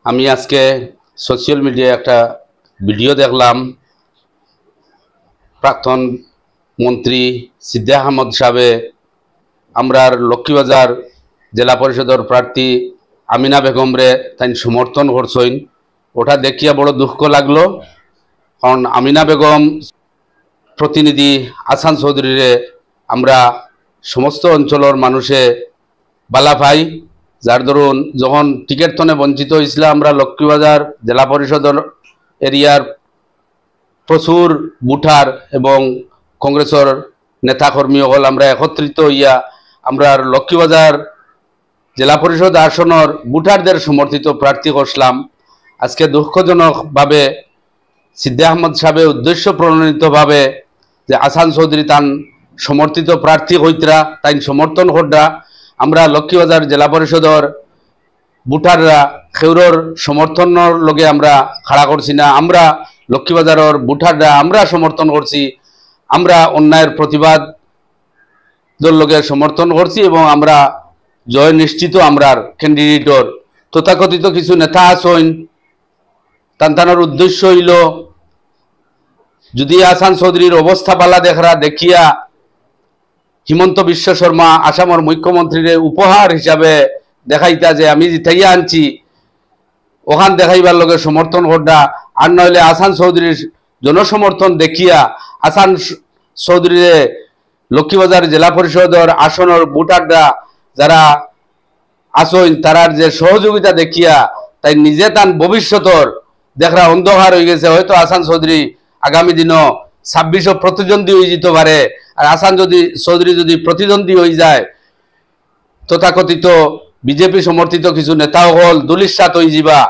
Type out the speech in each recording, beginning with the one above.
আমি আজকে সোশ্যাল মিডিয়ায় একটা ভিডিও দেখলাম। প্রাক্তন মন্ত্রী সিদ্দিক আহমদ সাহেবে আমরার লক্ষ্মীবাজার জেলা পরিষদের প্রার্থী আমিনা বেগম রে তাই সমর্থন করছইন। ওটা দেখিয়া বড় দুঃখ লাগলো, কারণ আমিনা বেগম প্রতিনিধি আসান চৌধুরীরে আমরা সমস্ত অঞ্চলের মানুষে বালা পাই, যার দরুন যখন টিকিট তনে বঞ্চিত হয়েছিল আমরা লক্ষ্মীবাজার জেলা পরিষদের এরিয়ার প্রচুর বুঠার এবং কংগ্রেসের নেতাকর্মী হল আমরা একত্রিত হইয়া আমরা লক্ষ্মীবাজার জেলা পরিষদ আসনের বুঠারদের সমর্থিত প্রার্থী করলাম। আজকে দুঃখজনকভাবে সিদ্দিক আহমদ সাহেবের উদ্দেশ্য প্রণোদিতভাবে যে আসান চৌধুরী তান সমর্থিত প্রার্থী হইতরা তাই সমর্থন কররা আমরা লক্ষ্মীবাজার জেলা পরিষদের বুটাররা খেউরর সমর্থনের লগে আমরা খাড়া করছি না। আমরা লক্ষ্মীবাজারের বুটাররা আমরা সমর্থন করছি, আমরা অন্যায়ের প্রতিবাদ লগে সমর্থন করছি এবং আমরা জয় নিশ্চিত আমরার ক্যান্ডিডেটর। তথাকথিত কিছু নেতা আছেন তান্তানোর উদ্দেশ্য হইল যদি আসান চৌধুরীর অবস্থা পালা দেখিয়া হিমন্ত বিশ্ব শর্মা আসামের মুখ্যমন্ত্রীর উপহার হিসাবে দেখাইতা যে আমি জিতাইয়া আনছি, ওখান দেখাইবার লগে সমর্থন করডা। আর নইলে আসান চৌধুরীর জনসমর্থন দেখিয়া আসান চৌধুরীরে লক্ষ্মীবাজার জেলা পরিষদের আসনের ভোটাররা যারা আসইন তারার যে সহযোগিতা দেখিয়া তাই নিজে তান ভবিষ্যতর দেখরা অন্ধকার হয়ে গেছে। হয়তো আসান চৌধুরী আগামী দিনও 26 প্রতিদ্বন্দ্বী হয়ে যেতে পারে। আর আসান চৌধুরী যদি প্রতিদ্বন্দ্বী হয়ে যায় তথাকথিত বিজেপি সমর্থিত কিছু নেতা হল দুলিশাত হয়ে যাবা,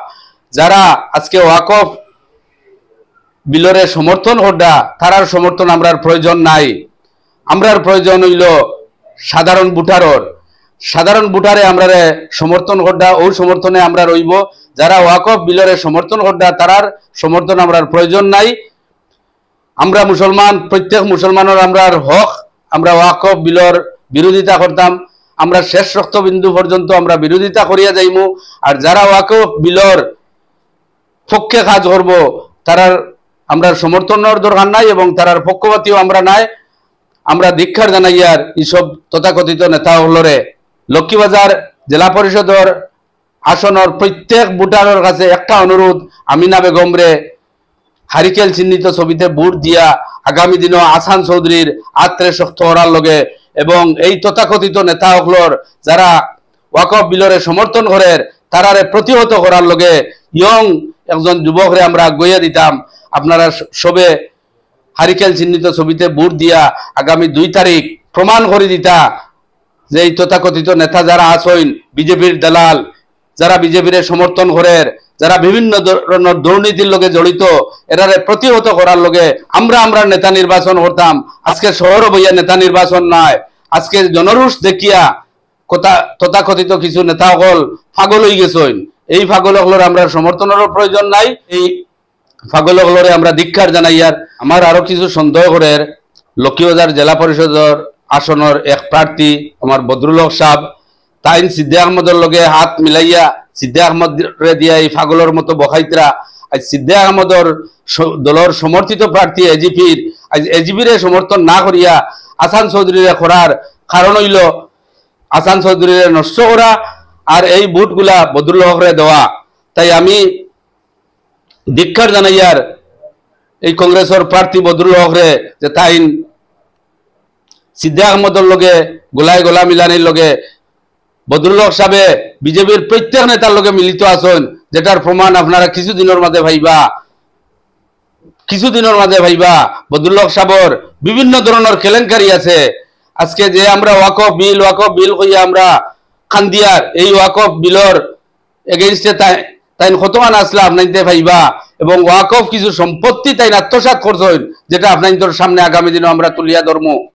যারা আজকে ওয়াকফ বিলরে সমর্থন করডা তারার সমর্থন আমরার প্রয়োজন নাই। আমরার প্রয়োজন হইল সাধারণ ভোটারর। সাধারণ ভোটারে আমরা সমর্থন করডা, ওই সমর্থনে আমরা রইব। যারা ওয়াকফ বিলরে সমর্থন করডা তারার সমর্থন আমরার প্রয়োজন নাই। আমরা মুসলমান, প্রত্যেক মুসলমানের আমরার হক, আমরা ওয়াকফ বিলর বিরোধিতা করতাম, আমরা শেষ রক্তবিন্দু পর্যন্ত আমরা বিরোধিতা করিয়া যাইমু। আর যারা ওয়াকফ বিলর পক্ষে কাজ করব তারার আমরা সমর্থনের দরকার নাই এবং তারার পক্ষপাতীও আমরা নাই। আমরা ধিক্ষার জানাইয়ার এইসব তথাকথিত নেতা হলরে লক্ষ্মীবাজার জেলা পরিষদের আসনের প্রত্যেক ভোটারের কাছে একটা অনুরোধ, আমিনা বেগম রে হারিকেল চিহ্নিত ছবিতে ভোট দিয়া আগামী দিনও আসান চৌধুরীর আত্রে শক্ত করার লগে এবং এই তথাকথিত নেতা হলর যারা ওয়াকফ বিলরে সমর্থন করে তারারে প্রতিহত করার লগে ইয়ং একজন যুবকরে আমরা গইয়া দিতাম। আপনারা সবে হারিকেল চিহ্নিত ছবিতে ভোট দিয়া আগামী 2 তারিখ প্রমাণ করে দিতা যে এই তথাকথিত নেতা যারা আছেন বিজেপির দালাল, যারা বিজেপির সমর্থন করে, যারা বিভিন্ন ধরনের দুর্নীতির লগে জড়িত, এরারে প্রতিহত করার লগে আমরা নেতা নির্বাচন করতাম। আজকে শহর বইয়া নেতা নির্বাচন নয়। আজকে জনরোষ দেখিয়া তথাকথিত কিছু নেতা হল পাগল হয়ে গেছেন। এই পাগল হলর আমরা সমর্থনেরও প্রয়োজন নাই। এই পাগল হলরে আমরা ধিক্ষার জানাইয়ার। আমার আরো কিছু সন্দেহ করে লক্ষ্মীবাজার জেলা পরিষদের আসনের এক প্রার্থী আমার বদরুল হক সাহেব তাইন সিদ্দিক আহমদের লগে হাত মিলাইয়া সিদ্দিক আহমদ রে দিয়া এই পাগলের মতো বখাইতরা আজ সিদ্দিক আহমদের দলের সমর্থিত প্রার্থী এজিপির আজ এজিপির সমর্থন না করিয়া আসান চৌধুরীরে করার কারণ হইল আসান চৌধুরীরে নষ্ট করা আর এই ভোটগুলা বদরুল হকরে দেওয়া। তাই আমি ধিক্ষার জানাইয়ার এই কংগ্রেসের প্রার্থী বদরুল হকরে যে তাইন সিদ্দিক আহমদের লগে গোলায় গোলা মিলানির লগে বদরুল হক সাহেবে বিজেপির প্রত্যেক নেতার লগে মিলিত আছেন, যেটার প্রমাণ আপনারা কিছুদিনের মাঝে ভাইবা। বদরুল হক সাহেবের বিভিন্ন ধরনের কেলেঙ্কারি আছে। আজকে যে আমরা ওয়াকফ বিল কইয়া আমরা খান্দিয়ার এই ওয়াকফ বিলর এগেইনস্টে তাই কতমান আসলে আপনাইতে ভাইবা এবং ওয়াকফ কিছু সম্পত্তি তাই আত্মসাৎ করছেন, যেটা আপনাদের সামনে আগামী দিনে আমরা তুলিয়া ধরবো।